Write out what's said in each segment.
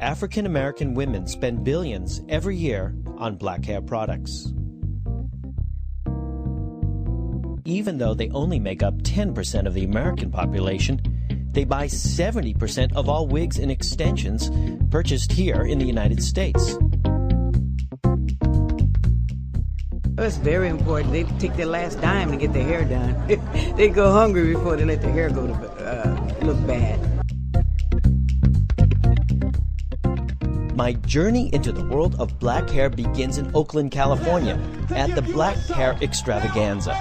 African American women spend billions every year on black hair products. Even though they only make up 10% of the American population, they buy 70% of all wigs and extensions purchased here in the United States. It's very important. They take their last dime to get their hair done. They go hungry before they let their hair go to look bad. My journey into the world of black hair begins in Oakland, California, at the Black Hair Extravaganza.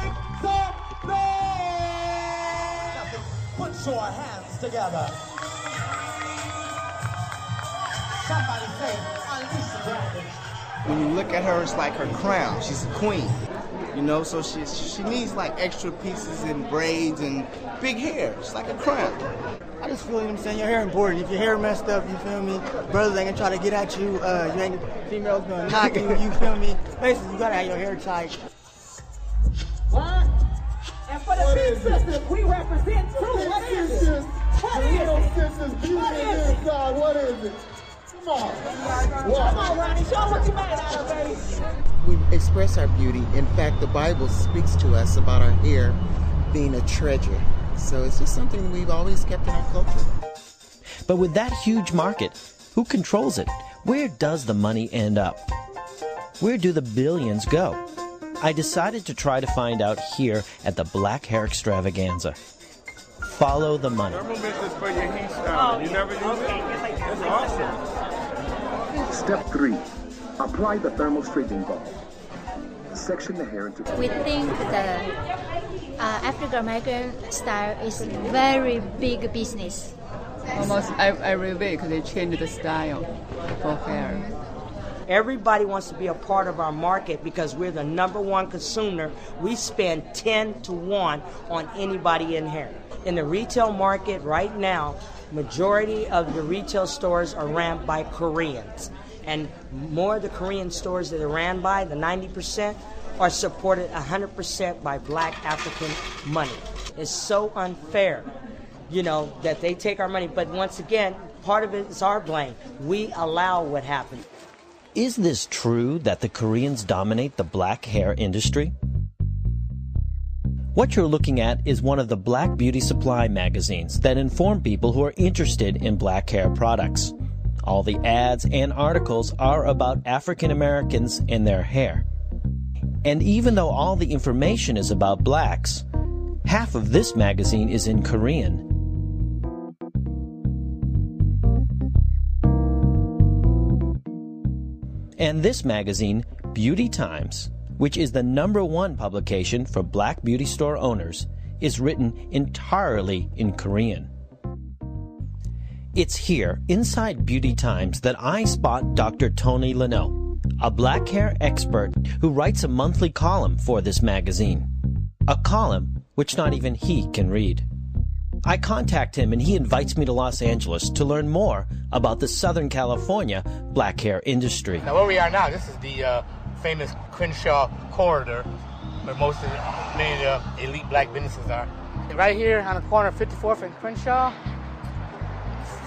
Put your hands together. Somebody say, unleash the dragon. When you look at her, it's like her crown. She's a queen, you know, so she needs like extra pieces and braids and big hair. It's like a crown. I just feel, you know what I'm saying, your hair important. If your hair messed up, you feel me, brothers ain't gonna try to get at you, females gonna knock you, you feel me. Basically, you gotta have your hair tight. What? And for the big sisters, we represent too. What is it? What is it? What is it? Come on, Ronnie, show what you made out of, baby. We express our beauty. In fact, the Bible speaks to us about our hair being a treasure. So it's just something we've always kept in our culture. But with that huge market, who controls it? Where does the money end up? Where do the billions go? I decided to try to find out here at the Black Hair Extravaganza. Follow the money. Thermal mist is for your heat style. You never use it? It's awesome. Step 3. Apply the thermal straightening ball. Section the hair into... We think the African American style is very big business. Almost every week they change the style for hair. Everybody wants to be a part of our market because we're the #1 consumer. We spend 10 to 1 on anybody in hair. In the retail market right now, majority of the retail stores are ran by Koreans. And more of the Korean stores that are ran by, the 90%, are supported 100% by black African money. It's so unfair, you know, that they take our money. But once again, part of it is our blame. We allow what happened. Is this true that the Koreans dominate the black hair industry? What you're looking at is one of the Black Beauty Supply magazines that inform people who are interested in black hair products. All the ads and articles are about African Americans and their hair. And even though all the information is about blacks, half of this magazine is in Korean. And this magazine, Beauty Times, which is the #1 publication for black beauty store owners, is written entirely in Korean. It's here, inside Beauty Times, that I spot Dr. Tony Leno, a black hair expert who writes a monthly column for this magazine. A column which not even he can read. I contact him and he invites me to Los Angeles to learn more about the Southern California black hair industry. Now where we are now, this is the famous Crenshaw corridor where most of many of the elite black businesses are. And right here on the corner of 54th and Crenshaw,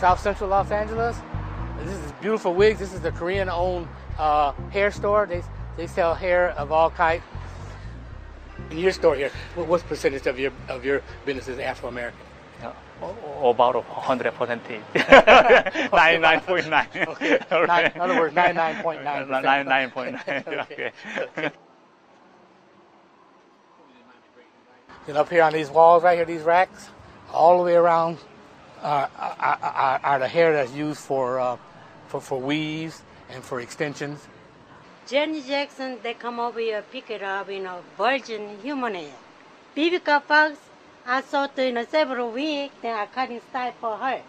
South Central Los Angeles. This is beautiful wigs. This is the Korean-owned hair store. They sell hair of all kinds. In your store here, what's percentage of your business is Afro-American? About 100%. 99.9. Okay. Okay. In other words, 99.9%. 99.9. Okay. And up here on these walls right here, these racks, all the way around are the hair that's used for weaves and for extensions. Janet Jackson, they come over here, pick it up, virgin human hair. Vivica Fox, I saw several weeks, then I cut in style for her.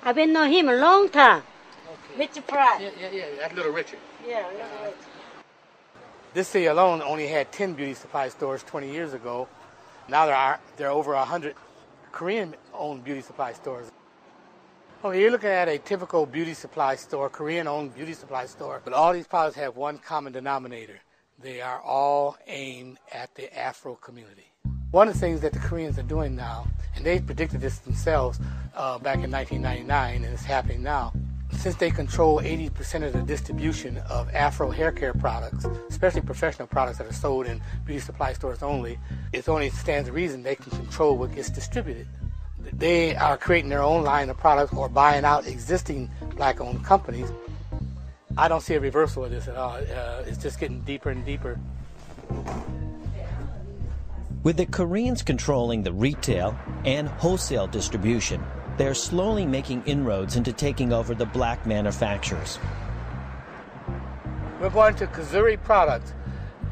I've been knowing him a long time. Okay. Richard Pratt. Yeah, that's Little Richard. Yeah, Little Richard. This city alone only had 10 beauty supply stores 20 years ago. Now there are over 100 Korean-owned beauty supply stores. Oh, you're looking at a typical beauty supply store, Korean-owned beauty supply store. But all these products have one common denominator. They are all aimed at the Afro community. One of the things that the Koreans are doing now And they predicted this themselves back in 1999, and it's happening now. Since they control 80% of the distribution of Afro hair care products, especially professional products that are sold in beauty supply stores only, it only stands to reason they can control what gets distributed. They are creating their own line of products or buying out existing black-owned companies. I don't see a reversal of this at all. It's just getting deeper and deeper. With the Koreans controlling the retail and wholesale distribution, they're slowly making inroads into taking over the black manufacturers. We're going to Kazuri Products.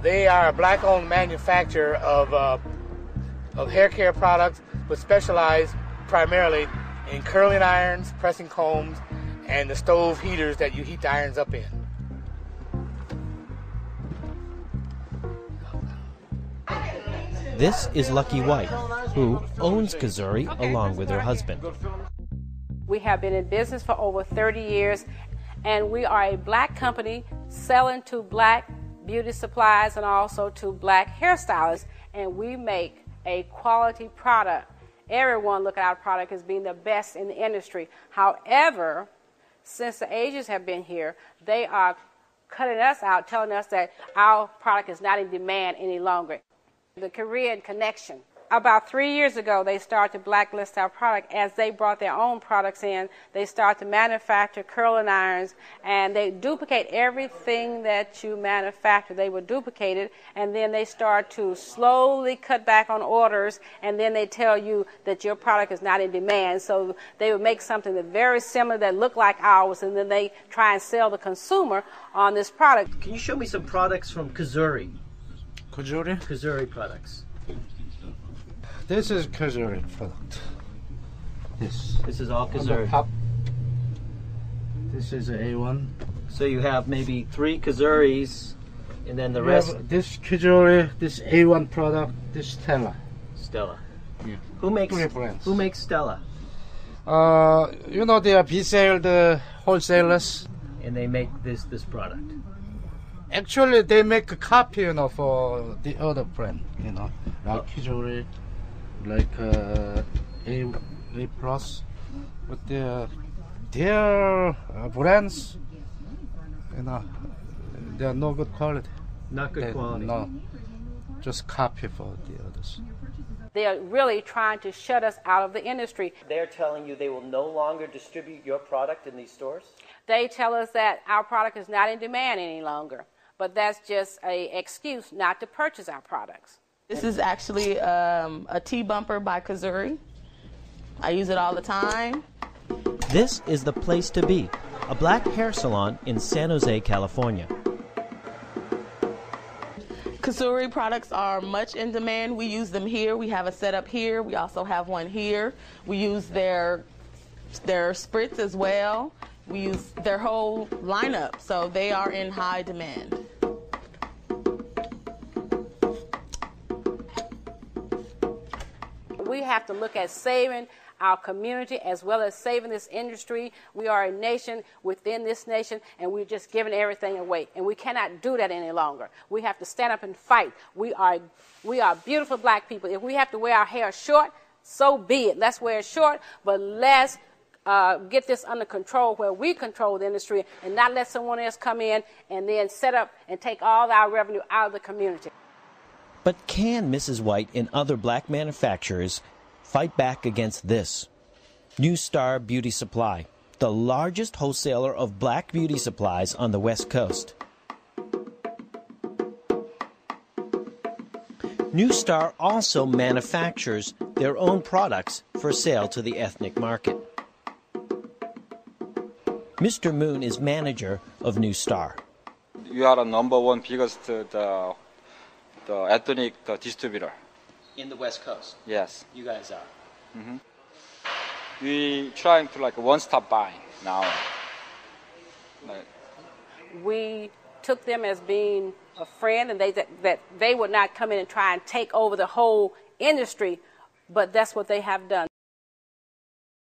They are a black-owned manufacturer of hair care products, but specialize primarily in curling irons, pressing combs, and the stove heaters that you heat the irons up in. This is Lucky White, who owns Kazuri along with her husband. We have been in business for over 30 years, and we are a black company selling to black beauty supplies and also to black hairstylists, and we make a quality product. Everyone look at our product as being the best in the industry. However, since the Asians have been here, they are cutting us out, telling us that our product is not in demand any longer. The Korean connection. About 3 years ago, they started to blacklist our product as they brought their own products in. They started to manufacture curling irons, and they duplicate everything that you manufacture. They would duplicate it, and then they start to slowly cut back on orders, and then they tell you that your product is not in demand. So they would make something that's very similar that looked like ours, and then they try and sell the consumer on this product. Can you show me some products from Kazuri? Kazuri? Kazuri products. This is Kazuri product. This is all Kazuri. This is A1. So you have maybe 3 Kazuris, and then the rest. This Kazuri, this A1 product, this Stella. Stella. Yeah. Who makes? 3 brands. Who makes Stella? You know, they are resale the wholesalers. And they make this product. Actually, they make a copy, you know, for the other brand, you know, like Kazuri, like A plus, but their brands, you know, they are no good quality. Not good quality. No, just copy for the others. They are really trying to shut us out of the industry. They're telling you they will no longer distribute your product in these stores? They tell us that our product is not in demand any longer, but that's just an excuse not to purchase our products. This is actually a T-bumper by Kazuri. I use it all the time. This is the place to be, a black hair salon in San Jose, California. Kazuri products are much in demand. We use them here. We have a setup here. We also have one here. We use their spritz as well. We use their whole lineup, so they are in high demand. We have to look at saving our community as well as saving this industry. We are a nation within this nation, and we're just giving everything away. And we cannot do that any longer. We have to stand up and fight. We are beautiful black people. If we have to wear our hair short, so be it. Let's wear it short, but let's get this under control where we control the industry and not let someone else come in and then set up and take all our revenue out of the community. But can Mrs. White and other black manufacturers fight back against this? New Star Beauty Supply, the largest wholesaler of black beauty supplies on the West Coast. New Star also manufactures their own products for sale to the ethnic market. Mr. Moon is manager of New Star. You are the #1 biggest the ethnic distributor. In the West Coast? Yes. You guys are? Mm-hmm. We trying to like one-stop buying now. We took them as being a friend, and that they would not come in and try and take over the whole industry, but that's what they have done.